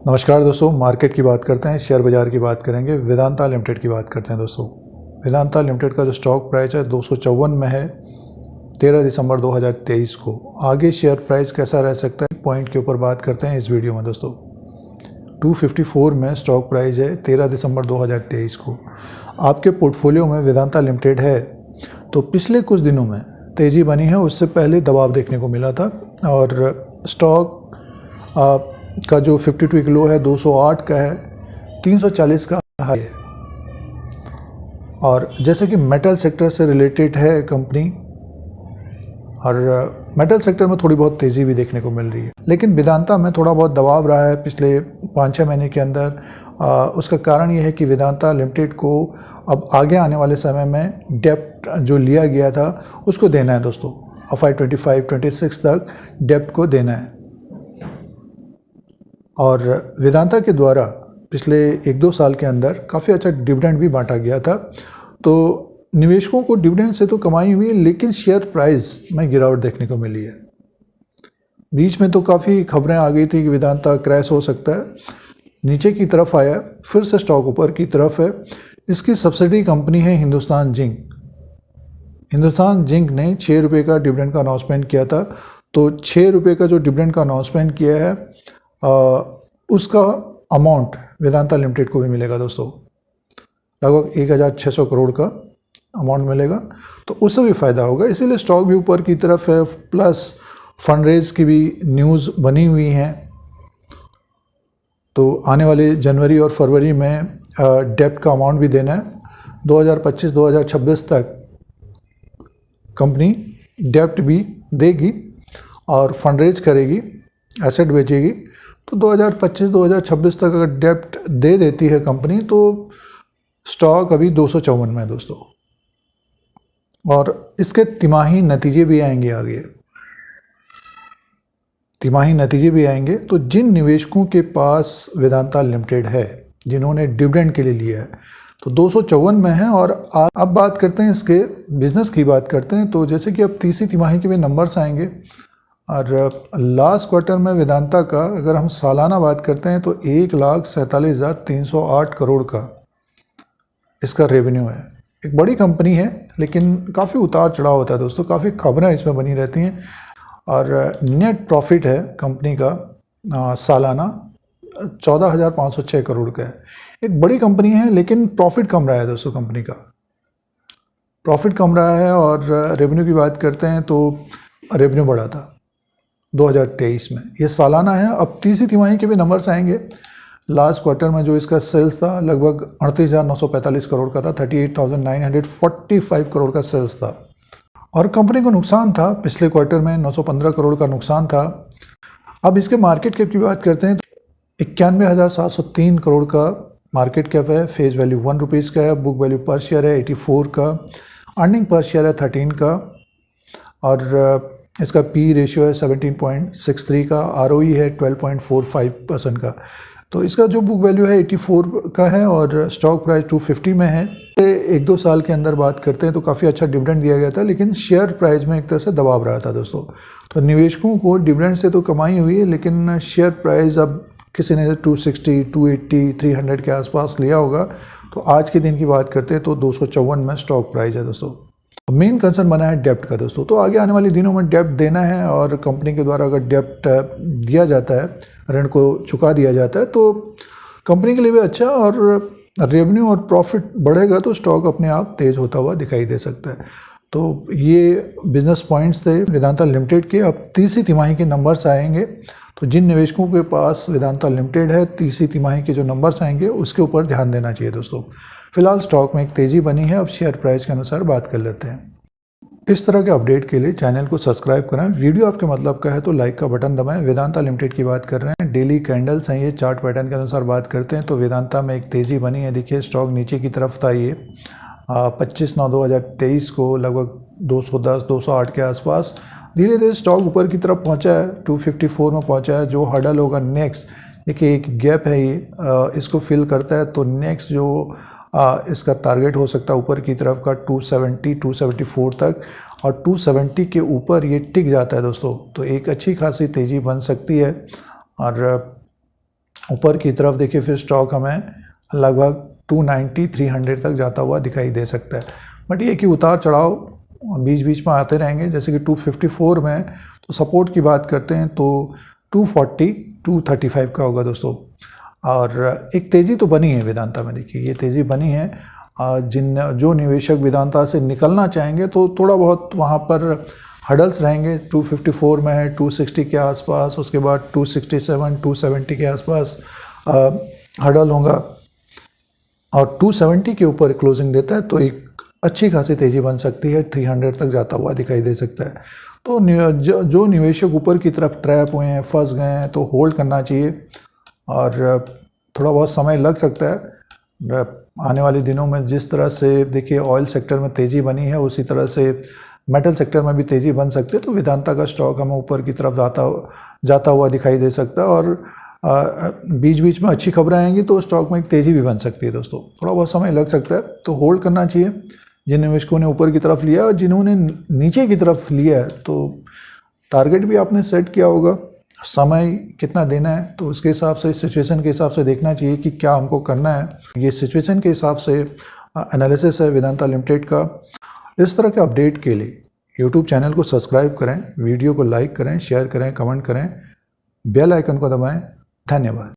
नमस्कार दोस्तों, मार्केट की बात करते हैं, शेयर बाज़ार की बात करेंगे, वेदांता लिमिटेड की बात करते हैं दोस्तों। वेदांता लिमिटेड का जो स्टॉक प्राइस है 254 में है 13 दिसंबर 2023 को। आगे शेयर प्राइस कैसा रह सकता है पॉइंट के ऊपर बात करते हैं इस वीडियो में दोस्तों। 254 में स्टॉक प्राइस है 13 दिसंबर 2023 को। आपके पोर्टफोलियो में वेदांता लिमिटेड है तो पिछले कुछ दिनों में तेज़ी बनी है, उससे पहले दबाव देखने को मिला था और स्टॉक का जो 52 लो है 208 का है, 340 का हाई है। और जैसे कि मेटल सेक्टर से रिलेटेड है कंपनी और मेटल सेक्टर में थोड़ी बहुत तेज़ी भी देखने को मिल रही है, लेकिन वेदांता में थोड़ा बहुत दबाव रहा है पिछले 5-6 महीने के अंदर। उसका कारण ये है कि वेदांता लिमिटेड को अब आगे आने वाले समय में डेप्ट जो लिया गया था उसको देना है दोस्तों। FY 25-26 तक डेप्ट को देना है और वेदांता के द्वारा पिछले 1-2 साल के अंदर काफ़ी अच्छा डिविडेंड भी बांटा गया था। तो निवेशकों को डिविडेंड से तो कमाई हुई है, लेकिन शेयर प्राइस में गिरावट देखने को मिली है। बीच में तो काफ़ी खबरें आ गई थी कि वेदांता क्रैश हो सकता है, नीचे की तरफ आया, फिर से स्टॉक ऊपर की तरफ है। इसकी सब्सिडी कंपनी है हिंदुस्तान जिंक। हिंदुस्तान जिंक ने 6 रुपये का डिविडेंड का अनाउंसमेंट किया था, तो 6 रुपये का जो डिविडेंड का अनाउंसमेंट किया है उसका अमाउंट वेदांता लिमिटेड को भी मिलेगा दोस्तों। लगभग 1600 करोड़ का अमाउंट मिलेगा, तो उससे भी फ़ायदा होगा, इसीलिए स्टॉक भी ऊपर की तरफ है। प्लस फंड रेज की भी न्यूज़ बनी हुई हैं, तो आने वाले जनवरी और फरवरी में डेप्ट का अमाउंट भी देना है। 2025-2026 तक कंपनी डेप्ट भी देगी और फंड रेज करेगी, एसेट बेचेगी। तो 2025-2026 तक अगर डेप्ट दे देती है कंपनी तो स्टॉक अभी 254 में है दोस्तों। और इसके तिमाही नतीजे भी आएंगे आगे, तिमाही नतीजे भी आएंगे। तो जिन निवेशकों के पास वेदांता लिमिटेड है, जिन्होंने डिविडेंड के लिए लिया है, तो 254 में है। और अब बात करते हैं इसके बिजनेस की बात करते हैं। तो जैसे कि अब तीसरी तिमाही के भी नंबर्स आएंगे और लास्ट क्वार्टर में वेदांता का अगर हम सालाना बात करते हैं तो 1,47,308 करोड़ का इसका रेवेन्यू है। एक बड़ी कंपनी है, लेकिन काफ़ी उतार चढ़ाव होता है दोस्तों, काफ़ी खबरें इसमें बनी रहती हैं। और नेट प्रॉफिट है कंपनी का सालाना 14,506 करोड़ का है। एक बड़ी कंपनी है, लेकिन प्रॉफिट कम रहा है दोस्तों, कंपनी का प्रॉफिट कम रहा है। और रेवेन्यू की बात करते हैं तो रेवेन्यू बढ़ा था 2023 में, ये सालाना है। अब तीसरी तिमाही के भी नंबर्स आएंगे। लास्ट क्वार्टर में जो इसका सेल्स था लगभग 38,945 करोड़ का था, 38,945 करोड़ का सेल्स था। और कंपनी को नुकसान था पिछले क्वार्टर में, 915 करोड़ का नुकसान था। अब इसके मार्केट कैप की बात करते हैं तो 91,703 करोड़ का मार्केट कैप है। फेस वैल्यू 1 रुपीज़ का है। बुक वैल्यू पर शेयर है 84 का। अर्निंग पर शेयर है 13 का। और इसका पी रेशियो है 17.63 का। ROE है 12.45% का। तो इसका जो बुक वैल्यू है 84 का है और स्टॉक प्राइस 250 में है। 1-2 साल के अंदर बात करते हैं तो काफ़ी अच्छा डिविडेंड दिया गया था, लेकिन शेयर प्राइस में एक तरह से दबाव रहा था दोस्तों। तो निवेशकों को डिविडेंड से तो कमाई हुई है, लेकिन शेयर प्राइस अब किसी ने 260, 280, 300 के आसपास लिया होगा। तो आज के दिन की बात करते हैं तो 254 में स्टॉक प्राइस है दोस्तों। मेन कंसर्न बना है डेप्ट का दोस्तों। तो आगे आने वाले दिनों में डेप्ट देना है और कंपनी के द्वारा अगर डेप्ट दिया जाता है, ऋण को चुका दिया जाता है, तो कंपनी के लिए भी अच्छा और रेवेन्यू और प्रॉफिट बढ़ेगा तो स्टॉक अपने आप तेज़ होता हुआ दिखाई दे सकता है। तो ये बिजनेस पॉइंट्स थे वेदांता लिमिटेड के। अब तीसरी तिमाही के नंबर्स आएंगे, तो जिन निवेशकों के पास वेदांता लिमिटेड है, तीसरी तिमाही के जो नंबर्स आएंगे उसके ऊपर ध्यान देना चाहिए दोस्तों। फिलहाल स्टॉक में एक तेज़ी बनी है। अब शेयर प्राइस के अनुसार बात कर लेते हैं। इस तरह के अपडेट के लिए चैनल को सब्सक्राइब करें। वीडियो आपके मतलब का है तो लाइक का बटन दबाएं। वेदांता लिमिटेड की बात कर रहे हैं, डेली कैंडल्स हैं ये, चार्ट पैटर्न के अनुसार बात करते हैं तो वेदांता में एक तेज़ी बनी है। देखिए स्टॉक नीचे की तरफ था, ये 25/9/2023 को लगभग 210-208 के आसपास। धीरे धीरे स्टॉक ऊपर की तरफ पहुंचा है, 254 में पहुंचा है। जो हर्डल होगा नेक्स्ट, देखिए एक गैप है ये, इसको फिल करता है तो नेक्स्ट जो इसका टारगेट हो सकता है ऊपर की तरफ का 270-274 तक, और 270 के ऊपर ये टिक जाता है दोस्तों तो एक अच्छी खासी तेज़ी बन सकती है। और ऊपर की तरफ देखिए फिर स्टॉक हमें लगभग 290 300 तक जाता हुआ दिखाई दे सकता है। बट ये कि उतार चढ़ाव बीच बीच में आते रहेंगे। जैसे कि 254 में तो सपोर्ट की बात करते हैं तो 240 235 का होगा दोस्तों। और एक तेज़ी तो बनी है वेदांता में, देखिए ये तेज़ी बनी है। जो निवेशक वेदांता से निकलना चाहेंगे तो थोड़ा बहुत वहाँ पर हडल्स रहेंगे। 254 में है, 260 के आसपास, उसके बाद 267 270 के आसपास हडल होगा और 270 के ऊपर क्लोजिंग देता है तो एक अच्छी खासी तेज़ी बन सकती है, 300 तक जाता हुआ दिखाई दे सकता है। तो जो निवेशक ऊपर की तरफ ट्रैप हुए हैं, फंस गए हैं, तो होल्ड करना चाहिए और थोड़ा बहुत समय लग सकता है। आने वाले दिनों में जिस तरह से देखिए ऑयल सेक्टर में तेज़ी बनी है, उसी तरह से मेटल सेक्टर में भी तेज़ी बन सकती है। तो वेदांता का स्टॉक हमें ऊपर की तरफ जाता हुआ दिखाई दे सकता है और बीच बीच में अच्छी खबरें आएंगी तो स्टॉक में एक तेज़ी भी बन सकती है दोस्तों। थोड़ा बहुत समय लग सकता है तो होल्ड करना चाहिए जिन निवेशकों ने ऊपर की तरफ लिया और जिन्होंने नीचे की तरफ लिया है तो टारगेट भी आपने सेट किया होगा, समय कितना देना है तो उसके हिसाब से, सिचुएशन के हिसाब से देखना चाहिए कि क्या हमको करना है। ये सिचुएशन के हिसाब से एनालिसिस है वेदांता लिमिटेड का। इस तरह के अपडेट के लिए यूट्यूब चैनल को सब्सक्राइब करें, वीडियो को लाइक करें, शेयर करें, कमेंट करें, बेल आइकन को दबाएं। धन्यवाद।